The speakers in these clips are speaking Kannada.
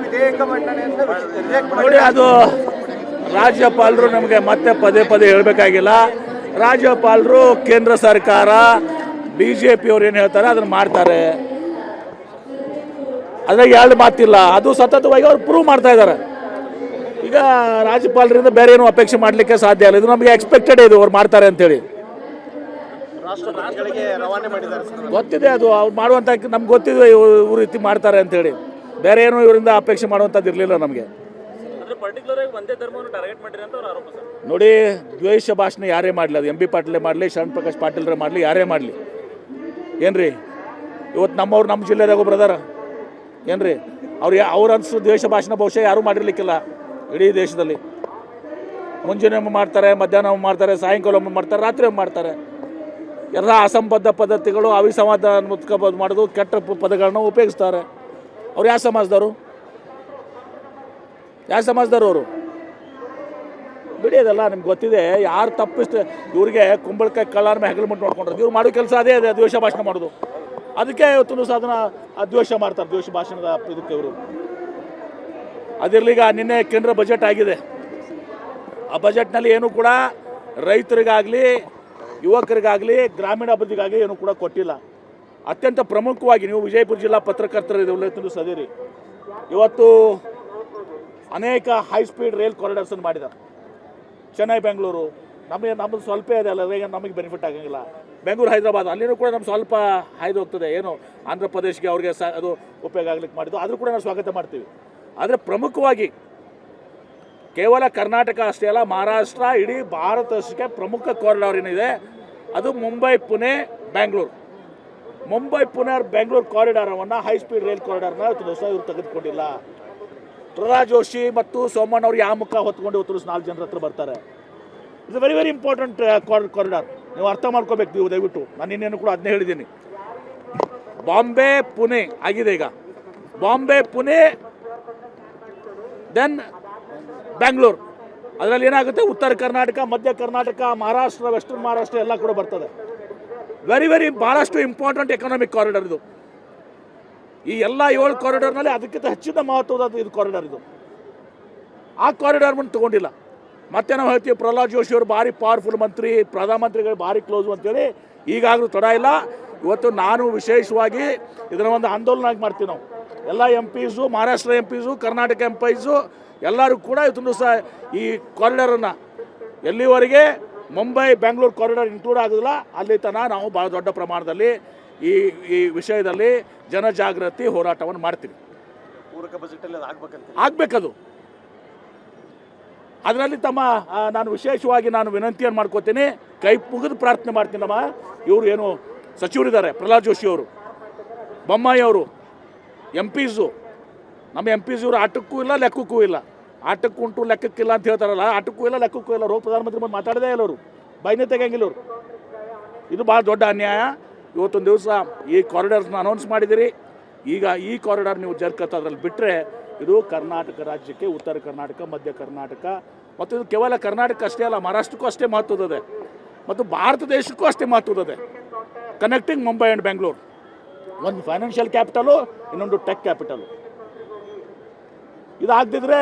ವಿಧೇಯಕ ಮಂಡನೆಯಿಂದ ನೋಡಿ, ಅದು ರಾಜ್ಯಪಾಲರು ನಮಗೆ ಮತ್ತೆ ಪದೇ ಪದೇ ಹೇಳಬೇಕಾಗಿಲ್ಲ. ರಾಜ್ಯಪಾಲರು ಕೇಂದ್ರ ಸರ್ಕಾರ BJP ಅವ್ರು ಏನು ಹೇಳ್ತಾರೆ ಅದನ್ನು ಮಾಡ್ತಾರೆ. ಅದ್ರಾಗ ಎರಡು ಮಾತಿಲ್ಲ. ಅದು ಸತತವಾಗಿ ಅವ್ರು ಪ್ರೂವ್ ಮಾಡ್ತಾ ಇದ್ದಾರೆ. ಈಗ ರಾಜ್ಯಪಾಲರಿಂದ ಬೇರೆ ಏನು ಅಪೇಕ್ಷೆ ಮಾಡಲಿಕ್ಕೆ ಸಾಧ್ಯ ಇಲ್ಲ. ಇದು ನಮಗೆ ಎಕ್ಸ್ಪೆಕ್ಟೆಡ್ ಇದು ಅವ್ರು ಮಾಡ್ತಾರೆ ಅಂತೇಳಿ ಗೊತ್ತಿದೆ. ಅದು ಅವ್ರು ಮಾಡುವಂಥ ನಮ್ಗೆ ಗೊತ್ತಿದೆ ಇವ್ರ ರೀತಿ ಮಾಡ್ತಾರೆ ಅಂತೇಳಿ. ಬೇರೆ ಏನು ಇವರಿಂದ ಅಪೇಕ್ಷೆ ಮಾಡುವಂಥದ್ದು ಇರಲಿಲ್ಲ ನಮಗೆ. ನೋಡಿ, ದ್ವೇಷ ಭಾಷಣ ಯಾರೇ ಮಾಡಲಿ, ಅದು MB ಪಾಟೀಲೇ ಮಾಡಲಿ, ಶರಣ್ ಪ್ರಕಾಶ್ ಪಾಟೀಲ್ರೇ ಮಾಡಲಿ, ಯಾರೇ ಮಾಡಲಿ, ಏನ್ರಿ ಇವತ್ತು ನಮ್ಮವ್ರು ನಮ್ಮ ಜಿಲ್ಲೆದಾಗ ಒಬ್ರು ಏನ್ರಿ ಅವ್ರು ಅನ್ಸು ದ್ವೇಷ ಭಾಷಣ ಬಹುಶಃ ಯಾರೂ ಮಾಡಿರ್ಲಿಕ್ಕಿಲ್ಲ ಇಡೀ ದೇಶದಲ್ಲಿ. ಮುಂಜಾನೆ ಮಾಡ್ತಾರೆ, ಮಧ್ಯಾಹ್ನ ಮಾಡ್ತಾರೆ, ಸಾಯಂಕಾಲ ಮಾಡ್ತಾರೆ, ರಾತ್ರಿ ಮಾಡ್ತಾರೆ. ಎಲ್ಲ ಅಸಂಬದ್ಧ ಪದ್ಧತಿಗಳು, ಅವಿಸಂವಾದ ಮಾಡೋದು, ಕೆಟ್ಟ ಪದಗಳನ್ನ ಉಪಯೋಗಿಸ್ತಾರೆ. ಅವ್ರು ಯಾವ ಸಮಾಜದವರು ಅವರು ಬಿಡಿಯೋದಲ್ಲ. ನಿಮ್ಗೆ ಗೊತ್ತಿದೆ ಯಾರು ತಪ್ಪಿಷ್ಟು ಇವ್ರಿಗೆ ಕುಂಬಳಕಾಯಿ ಕಳ್ಳಾರ ಹೆಗಲು ಮುಟ್ಟು ನೋಡ್ಕೊಂಡ್ರೆ ಇವ್ರು ಮಾಡೋ ಕೆಲಸ ಅದೇ ದ್ವೇಷ ಭಾಷಣ ಮಾಡೋದು. ಅದಕ್ಕೆ ಇವತ್ತು ಸಾಧನ ದ್ವೇಷ ಮಾಡ್ತಾರೆ, ದ್ವೇಷ ಭಾಷಣದ ಇದಕ್ಕೆ ಇವರು. ಅದಿರಲಿಗ ನಿನ್ನೆ ಕೇಂದ್ರ ಬಜೆಟ್ ಆಗಿದೆ. ಆ ಬಜೆಟ್ನಲ್ಲಿ ಏನು ಕೂಡ ರೈತರಿಗಾಗಲಿ, ಯುವಕರಿಗಾಗಲಿ, ಗ್ರಾಮೀಣ ಅಭಿವೃದ್ಧಿಗಾಗಿ ಏನು ಕೂಡ ಕೊಟ್ಟಿಲ್ಲ. ಅತ್ಯಂತ ಪ್ರಮುಖವಾಗಿ ನೀವು ವಿಜಯಪುರ ಜಿಲ್ಲಾ ಪತ್ರಕರ್ತರು ಸದಿರಿ, ಇವತ್ತು ಅನೇಕ ಹೈ ಸ್ಪೀಡ್ ರೈಲ್ ಕಾರಿಡಾರ್ಸನ್ನು ಮಾಡಿದ್ದಾರೆ. ಚೆನ್ನೈ ಬೆಂಗಳೂರು ನಮ್ಮದು ಸ್ವಲ್ಪ ಇದೆ ಅಲ್ಲ, ನಮಗೆ ಬೆನಿಫಿಟ್ ಆಗಂಗಿಲ್ಲ. ಬೆಂಗಳೂರು ಹೈದರಾಬಾದ್ ಅಲ್ಲಿನೂ ಕೂಡ ನಮ್ಮ ಸ್ವಲ್ಪ ಹಾಯ್ದು ಹೋಗ್ತದೆ. ಏನು ಆಂಧ್ರ ಪ್ರದೇಶಕ್ಕೆ ಅವ್ರಿಗೆ ಅದು ಉಪಯೋಗ ಆಗ್ಲಿಕ್ಕೆ ಮಾಡಿದ್ದು, ಆದರೂ ಕೂಡ ನಾವು ಸ್ವಾಗತ ಮಾಡ್ತೀವಿ. ಆದರೆ ಪ್ರಮುಖವಾಗಿ ಕೇವಲ ಕರ್ನಾಟಕ ಅಷ್ಟೇ ಅಲ್ಲ, ಮಹಾರಾಷ್ಟ್ರ ಇಡೀ ಭಾರತಕ್ಕೆ ಪ್ರಮುಖ ಕಾರಿಡಾರ್ ಏನಿದೆ ಅದು ಮುಂಬೈ ಪುಣೆ ಬೆಂಗಳೂರು. ಮುಂಬೈ ಪುಣೆ ಬೆಂಗಳೂರು ಕಾರಿಡಾರವನ್ನು, ಹೈ ಸ್ಪೀಡ್ ರೈಲ್ ಕಾರಿಡಾರ್ನ ಇವರು ತೆಗೆದುಕೊಂಡಿಲ್ಲ. ಪ್ರಹ್ಲಾದ್ ಜೋಶಿ ಮತ್ತು ಸೋಮಣ್ಣ ಅವರು ಯಾವ ಮುಖ ಹೊತ್ಕೊಂಡು ಇವತ್ತು 4 ಜನರ ಹತ್ರ ಬರ್ತಾರೆ. It's very very important corridor. ನೀವು ಅರ್ಥ ಮಾಡ್ಕೋಬೇಕು ನೀವು ದಯವಿಟ್ಟು. ನಾನು ಇನ್ನೇನು ಕೂಡ ಅದನ್ನೇ ಹೇಳಿದ್ದೀನಿ. ಬಾಂಬೆ ಪುಣೆ ಆಗಿದೆ ಈಗ. ಬಾಂಬೆ ಪುಣೆ ದೆನ್ ಬೆಂಗಳೂರು. ಅದರಲ್ಲಿ ಏನಾಗುತ್ತೆ, ಉತ್ತರ ಕರ್ನಾಟಕ, ಮಧ್ಯ ಕರ್ನಾಟಕ, ಮಹಾರಾಷ್ಟ್ರ, ವೆಸ್ಟರ್ನ್ ಮಹಾರಾಷ್ಟ್ರ ಎಲ್ಲ ಕೂಡ ಬರ್ತದೆ. ವೆರಿ ಭಾಳಷ್ಟು ಇಂಪಾರ್ಟೆಂಟ್ ಎಕನಾಮಿಕ್ ಕಾರಿಡಾರ್ ಇದು. ಈ ಎಲ್ಲ 7 ಕಾರಿಡಾರ್ನಲ್ಲಿ ಅದಕ್ಕಿಂತ ಹೆಚ್ಚಿನ ಮಹತ್ವದ ಇದು ಕಾರಿಡಾರ್ ಇದು. ಆ ಕಾರಿಡಾರ್ ಬಂದು ತೊಗೊಂಡಿಲ್ಲ. ಮತ್ತೆ ನಾವು ಹೇಳ್ತೀವಿ ಪ್ರಹ್ಲಾದ್ ಜೋಶಿ ಅವರು ಭಾರಿ ಪವರ್ಫುಲ್ ಮಂತ್ರಿ, ಪ್ರಧಾನಮಂತ್ರಿಗಳು ಭಾರಿ ಕ್ಲೋಸು ಅಂತೇಳಿ. ಈಗಾಗಲೂ ತಡ ಇಲ್ಲ. ಇವತ್ತು ನಾನು ವಿಶೇಷವಾಗಿ ಇದರ ಒಂದು ಆಂದೋಲನ ಆಗಿ ಮಾಡ್ತೀವಿ. ನಾವು ಎಲ್ಲ MPs, Maharashtra MPs, Karnataka MPs ಎಲ್ಲರೂ ಕೂಡ ಇವತ್ತು ಸಹ ಈ ಕಾರಿಡಾರನ್ನು ಎಲ್ಲಿವರೆಗೆ ಮುಂಬೈ ಬೆಂಗಳೂರು ಕಾರಿಡಾರ್ ಇನ್ಕ್ಲೂಡ್ ಆಗೋದಿಲ್ಲ ಅಲ್ಲಿ ತನಕ ನಾವು ಭಾಳ ದೊಡ್ಡ ಪ್ರಮಾಣದಲ್ಲಿ ಈ ವಿಷಯದಲ್ಲಿ ಜನಜಾಗೃತಿ ಹೋರಾಟವನ್ನು ಮಾಡ್ತೀವಿ. ಪೂರಕ ಬಜೆಟಲ್ಲಿ ಆಗಬೇಕದು. ಅದರಲ್ಲಿ ನಾನು ವಿಶೇಷವಾಗಿ ವಿನಂತಿಯನ್ನು ಮಾಡ್ಕೋತೀನಿ, ಕೈ ಮುಗಿದು ಪ್ರಾರ್ಥನೆ ಮಾಡ್ತೀನಿ. ಇವರು ಏನು ಸಚಿವರಿದ್ದಾರೆ, ಪ್ರಹ್ಲಾದ್ ಜೋಶಿ ಅವರು, ಬೊಮ್ಮಾಯಿ ಅವರು, MPs, ನಮ್ಮ MPs ಇವರು ಆಟಕ್ಕೂ ಇಲ್ಲ ಲೆಕ್ಕಕ್ಕೂ ಇಲ್ಲ. ಆಟಕ್ಕೂ ಉಂಟು ಲೆಕ್ಕಕ್ಕಿಲ್ಲ ಅಂತ ಹೇಳ್ತಾರಲ್ಲ, ಆಟಕ್ಕೂ ಇಲ್ಲ ಲೆಕ್ಕಕ್ಕೂ ಇಲ್ಲ. ಪ್ರಧಾನಮಂತ್ರಿ ಬಂದು ಮಾತಾಡದೇ ಇಲ್ಲ ಅವರು, ಬೈನೇ ತೆಗಂಗಿಲ್ಲ ಅವರು. ಇದು ಭಾಳ ದೊಡ್ಡ ಅನ್ಯಾಯ. ಇವತ್ತೊಂದು ದಿವಸ ಈ ಕಾರಿಡಾರ್ಸ್ನ ಅನೌನ್ಸ್ ಮಾಡಿದ್ದೀರಿ. ಈಗ ಈ ಕಾರಿಡಾರ್ ನೀವು ಜರ್ಕತ್ ಅದರಲ್ಲಿ ಬಿಟ್ಟರೆ ಇದು ಕರ್ನಾಟಕ ರಾಜ್ಯಕ್ಕೆ, ಉತ್ತರ ಕರ್ನಾಟಕ, ಮಧ್ಯ ಕರ್ನಾಟಕ ಮತ್ತು ಇದು ಕೇವಲ ಕರ್ನಾಟಕ ಅಷ್ಟೇ ಅಲ್ಲ, ಮಹಾರಾಷ್ಟ್ರಕ್ಕೂ ಅಷ್ಟೇ ಮಹತ್ವದಿದೆ ಮತ್ತು ಭಾರತ ದೇಶಕ್ಕೂ ಅಷ್ಟೇ ಮಹತ್ವದಿದೆ. ಕನೆಕ್ಟಿಂಗ್ ಮುಂಬೈ ಆ್ಯಂಡ್ ಬೆಂಗಳೂರು, ಒಂದು ಫೈನಾನ್ಷಿಯಲ್ ಕ್ಯಾಪಿಟಲು, ಇನ್ನೊಂದು ಟೆಕ್ ಕ್ಯಾಪಿಟಲು. ಇದಾಗದಿದ್ರೆ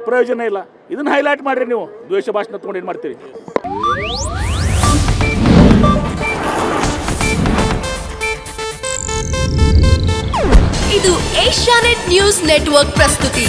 ಪ್ರಯೋಜನ ಇಲ್ಲ. ಇದನ್ನು ಹೈಲೈಟ್ ಮಾಡಿರಿ ನೀವು. ದ್ವೇಷ ಭಾಷಣ ತೊಗೊಂಡು ಏನು ಮಾಡ್ತೀರಿ? ಇದು ಏಷ್ಯಾನೆಟ್ ನ್ಯೂಸ್ ನೆಟ್ವರ್ಕ್ ಪ್ರಸ್ತುತಿ.